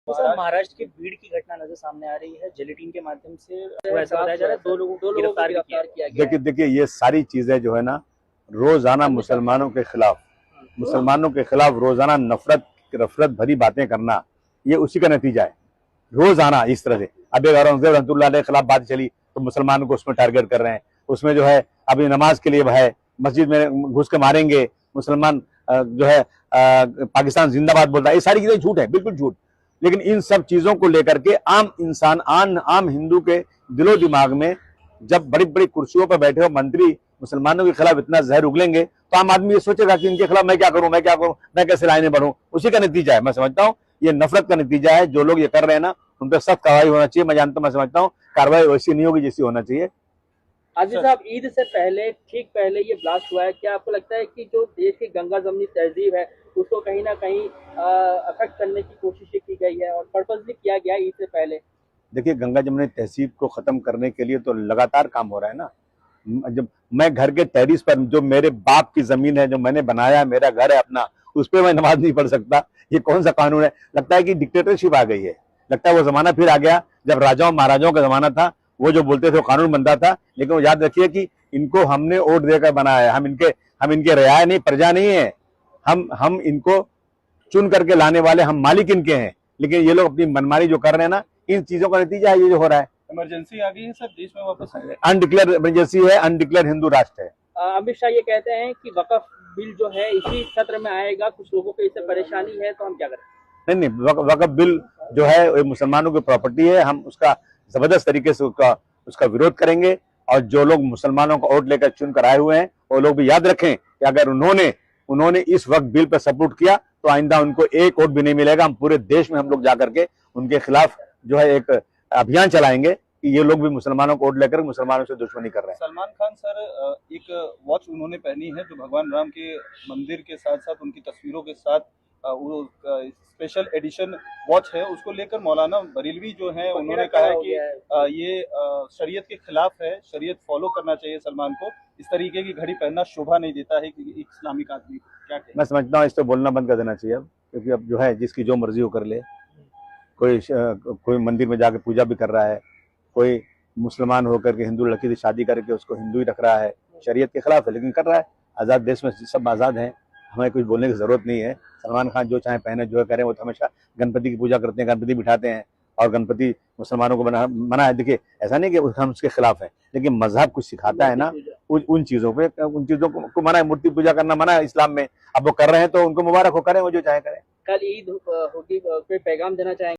तो सर महाराष्ट्र के बीड़ की घटना नजर सामने आ रही है। जिलेटिन के माध्यम से ऐसा बताया जा रहा है दो लोगों को गिरफ्तार किया गया है। देखिए देखिए ये सारी चीजें जो है ना रोजाना मुसलमानों के खिलाफ रोजाना नफरत भरी बातें करना, ये उसी का नतीजा है। रोजाना इस तरह से अब एक औरंगजेब रहमतुल्लाह अलैह के खिलाफ बात चली तो मुसलमानों को उसमें टारगेट कर रहे हैं। उसमें जो है अभी नमाज के लिए है, मस्जिद में घुस के मारेंगे मुसलमान, जो है पाकिस्तान जिंदाबाद बोलता है। ये सारी चीजें झूठ है, बिल्कुल झूठ। लेकिन इन सब चीजों को लेकर के आम इंसान आम हिंदू के दिलो दिमाग में जब बड़ी बड़ी कुर्सियों पर बैठे हो मंत्री मुसलमानों के खिलाफ इतना जहर उगलेंगे तो आम आदमी ये सोचेगा कि इनके खिलाफ मैं क्या करूं, मैं कैसे लाइनें बढ़ूं। उसी का नतीजा है। मैं समझता हूं ये नफरत का नतीजा है। जो लोग ये कर रहे हैं ना उन पर सख्त कार्रवाई होना चाहिए। मैं समझता हूं कार्रवाई वैसी नहीं होगी जैसी होना चाहिए। आदिल साहब, ईद से पहले ठीक पहले ये ब्लास्ट हुआ है। क्या आपको लगता है कि जो देश की गंगा जमनी तहजीब है उसको कहीं ना कहीं अफेक्ट करने की कोशिश की गई है और पर्पसली किया गया ईद से पहले? देखिए गंगा जमुनी तहजीब को खत्म करने के लिए तो लगातार काम हो रहा है ना। जब मैं घर के टेरिस पर, जो मेरे बाप की जमीन है, जो मैंने बनाया, मेरा घर है अपना, उस पर मैं नमाज नहीं पढ़ सकता, ये कौन सा कानून है? लगता है कि डिक्टेटरशिप आ गई है। लगता है वो जमाना फिर आ गया जब राजाओं महाराजाओं का जमाना था। वो जो बोलते थे वो कानून बनता था। लेकिन वो याद रखिए कि इनको हमने वोट देकर बनाया है। हम इनके रियाया नहीं, प्रजा नहीं है। हम इनको चुन करके लाने वाले, हम मालिक इनके हैं। लेकिन ये लोग अपनी मनमानी जो कर रहे हैं ना, इन चीजों का नतीजा है ये जो हो रहा है। इमरजेंसी आ गई है सर देश में वापस। अनडिक्लेयर इमरजेंसी है, अनडिक्लेयर हिंदू राष्ट्र है। अमित शाह ये कहते हैं कि वक्फ बिल जो है इसी सत्र में आएगा, कुछ लोगों को इससे परेशानी है, तो हम क्या करें? नहीं, वक्फ बिल जो है मुसलमानों की प्रॉपर्टी है। हम उसका जबरदस्त तरीके से उसका विरोध करेंगे। और जो लोग मुसलमानों को वोट लेकर चुन कर आए हुए हैं वो लोग भी याद रखें कि अगर उन्होंने इस वक्त बिल पर सपोर्ट किया तो आइंदा उनको एक वोट भी नहीं मिलेगा। हम पूरे देश में हम लोग जाकर के उनके खिलाफ जो है एक अभियान चलाएंगे कि ये लोग भी मुसलमानों को वोट लेकर मुसलमानों से दुश्मनी कर रहे हैं। सलमान खान सर एक वॉच उन्होंने पहनी है जो भगवान राम के मंदिर के साथ साथ उनकी तस्वीरों के साथ वो स्पेशल एडिशन वॉच है। उसको लेकर मौलाना बरेलवी जो है उन्होंने कहा है कि ये शरीयत के खिलाफ है, शरीयत फॉलो करना चाहिए सलमान को। इस तरीके की घड़ी पहनना शोभा नहीं देता है कि इस्लामिक आदमी को। क्या कहें? मैं समझता हूँ इस पर बोलना बंद कर देना चाहिए अब, क्योंकि अब जो है जिसकी जो मर्जी हो कर ले। कोई मंदिर में जाके पूजा भी कर रहा है, कोई मुसलमान होकर के हिंदू लड़की से शादी करके उसको हिंदू ही रख रहा है। शरीयत के खिलाफ है लेकिन कर रहा है। आज़ाद देश में सब आज़ाद हैं, हमें कुछ बोलने की जरूरत नहीं है। सलमान खान जो चाहे पहने, जो करें। वो तो हमेशा गणपति की पूजा करते हैं, गणपति बिठाते हैं और गणपति मुसलमानों को मना है। देखिए ऐसा नहीं कि हम उसके खिलाफ है, लेकिन मजहब कुछ सिखाता है ना, उन चीजों को मना है। मूर्ति पूजा करना मना है इस्लाम में। अब वो कर रहे हैं तो उनको मुबारक हो, करें वो जो चाहे करें। कल ईद होगी, कोई पैगाम देना चाहेंगे?